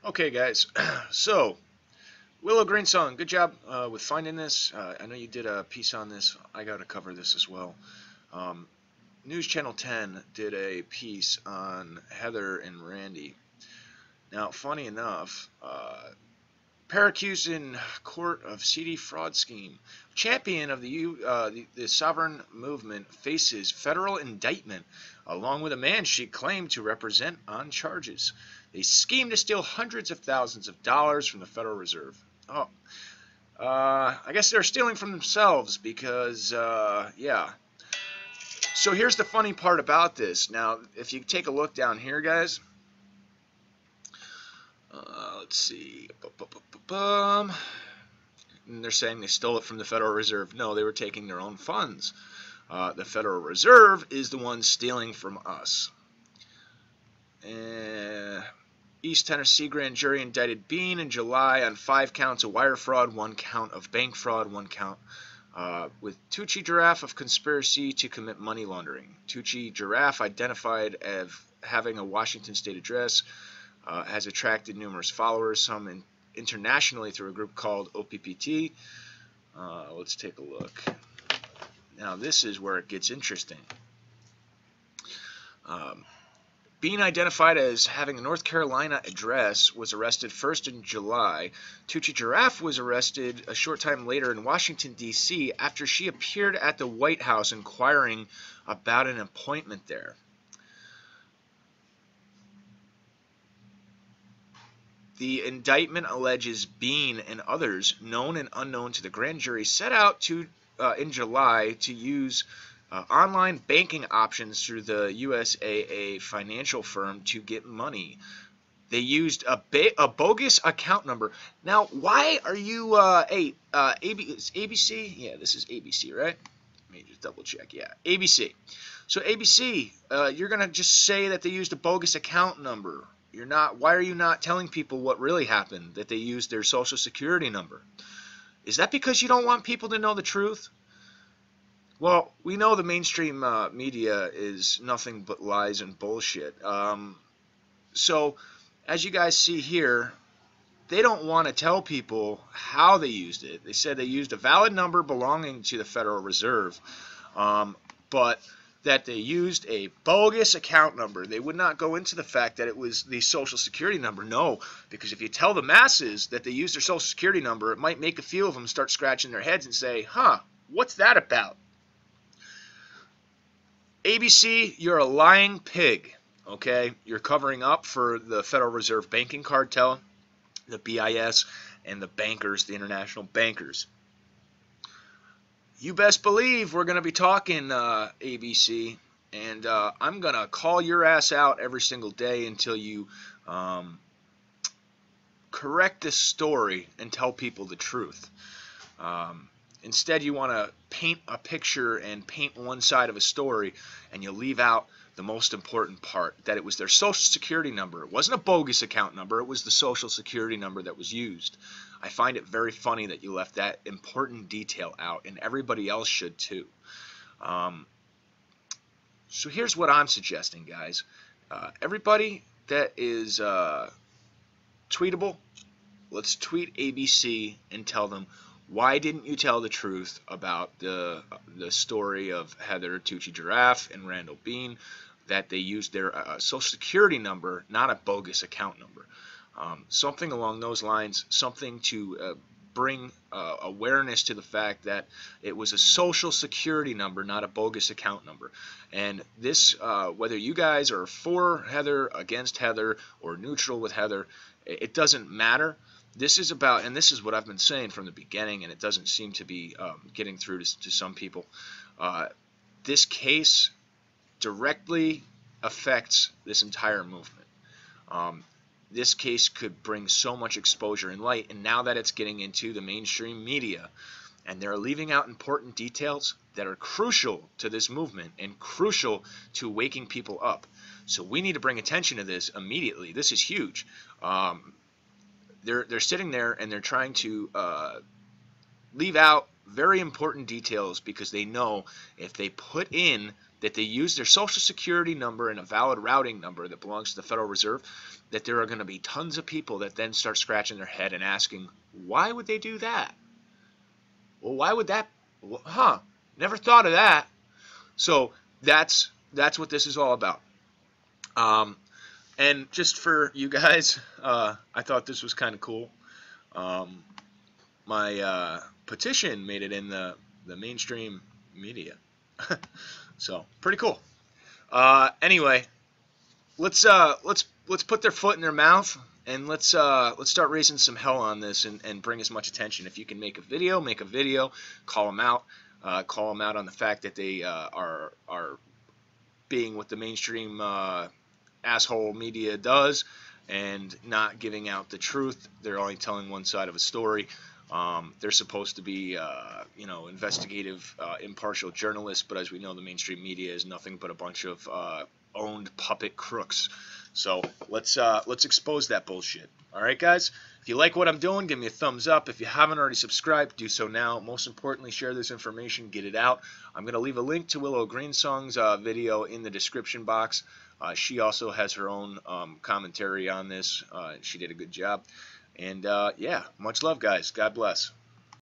Okay, guys. So, Willow Green Song, good job with finding this. I know you did a piece on this. I got to cover this as well. Um, News Channel 10 did a piece on Heather and Randy. Now, funny enough, pair accused in court of seedy fraud scheme. Champion of the sovereign movement faces federal indictment, along with a man she claimed to represent on charges. They schemed to steal hundreds of thousands of dollars from the Federal Reserve. Oh, I guess they're stealing from themselves because, yeah. So here's the funny part about this. Now, if you take a look down here, guys, let's see. And they're saying they stole it from the Federal Reserve. No, they were taking their own funds. The Federal Reserve is the one stealing from us. East Tennessee grand jury indicted Bean in July on 5 counts of wire fraud, 1 count of bank fraud, 1 count with tucci-jarraf of conspiracy to commit money laundering. Tucci-jarraf, identified as having a Washington state address, has attracted numerous followers, some internationally through a group called OPPT. Let's take a look. Now this is where it gets interesting. Being identified as having a North Carolina address, was arrested first in July. Tucci-jarraf was arrested a short time later in Washington, D.C. after she appeared at the White House inquiring about an appointment there. The indictment alleges Bean and others, known and unknown to the grand jury, set out to in July to use online banking options through the USAA financial firm to get money. They used a bogus account number. Now, why are you ABC? Yeah, this is ABC, right? Let me just double check. Yeah, ABC. So ABC, you're gonna just say that they used a bogus account number. You're not. Why are you not telling people what really happened? That they used their social security number? Is that because you don't want people to know the truth? Well, we know the mainstream media is nothing but lies and bullshit. So, as you guys see here, they don't want to tell people how they used it. They said they used a valid number belonging to the Federal Reserve, but that they used a bogus account number. They would not go into the fact that it was the Social Security number. No, because if you tell the masses that they used their Social Security number, it might make a few of them start scratching their heads and say, huh, what's that about? ABC, you're a lying pig, okay? You're covering up for the Federal Reserve banking cartel, the BIS, and the bankers, the international bankers. You best believe we're going to be talking ABC, and I'm going to call your ass out every single day until you correct this story and tell people the truth. Instead, you want to paint a picture and paint one side of a story, and you leave out the most important part, that it was their Social Security number. It wasn't a bogus account number. It was the Social Security number that was used. I find it very funny that you left that important detail out, and everybody else should too. So here's what I'm suggesting, guys. Everybody that is tweetable, let's tweet ABC and tell them, why didn't you tell the truth about the story of Heather Tucci-jarraf and Randall Bean, that they used their Social Security number, not a bogus account number? Something along those lines, something to bring awareness to the fact that it was a Social Security number, not a bogus account number. And this, whether you guys are for Heather, against Heather, or neutral with Heather, it doesn't matter. This is about, and this is what I've been saying from the beginning, and it doesn't seem to be getting through to some people. This case directly affects this entire movement. This case could bring so much exposure and light, and now that it's getting into the mainstream media, and they're leaving out important details that are crucial to this movement and crucial to waking people up. So we need to bring attention to this immediately. This is huge. They're sitting there and they're trying to leave out very important details because they know if they put in that they use their social security number and a valid routing number that belongs to the Federal Reserve, that there are going to be tons of people that then start scratching their head and asking, why would they do that? Well, why would that? Huh? Never thought of that. So that's what this is all about. And just for you guys, I thought this was kind of cool. My petition made it in the mainstream media. So pretty cool. Anyway, let's put their foot in their mouth, and let's start raising some hell on this and bring as much attention. If you can make a video, call them out on the fact that they are being what the mainstream asshole media does and not giving out the truth. They're only telling one side of a story. They're supposed to be, investigative, impartial journalists, but as we know, the mainstream media is nothing but a bunch of owned puppet crooks. So let's expose that bullshit. All right, guys. If you like what I'm doing, give me a thumbs up. If you haven't already subscribed, do so now. Most importantly, share this information, get it out. I'm going to leave a link to Willow Greensong's video in the description box. She also has her own commentary on this. She did a good job. And yeah, much love, guys. God bless.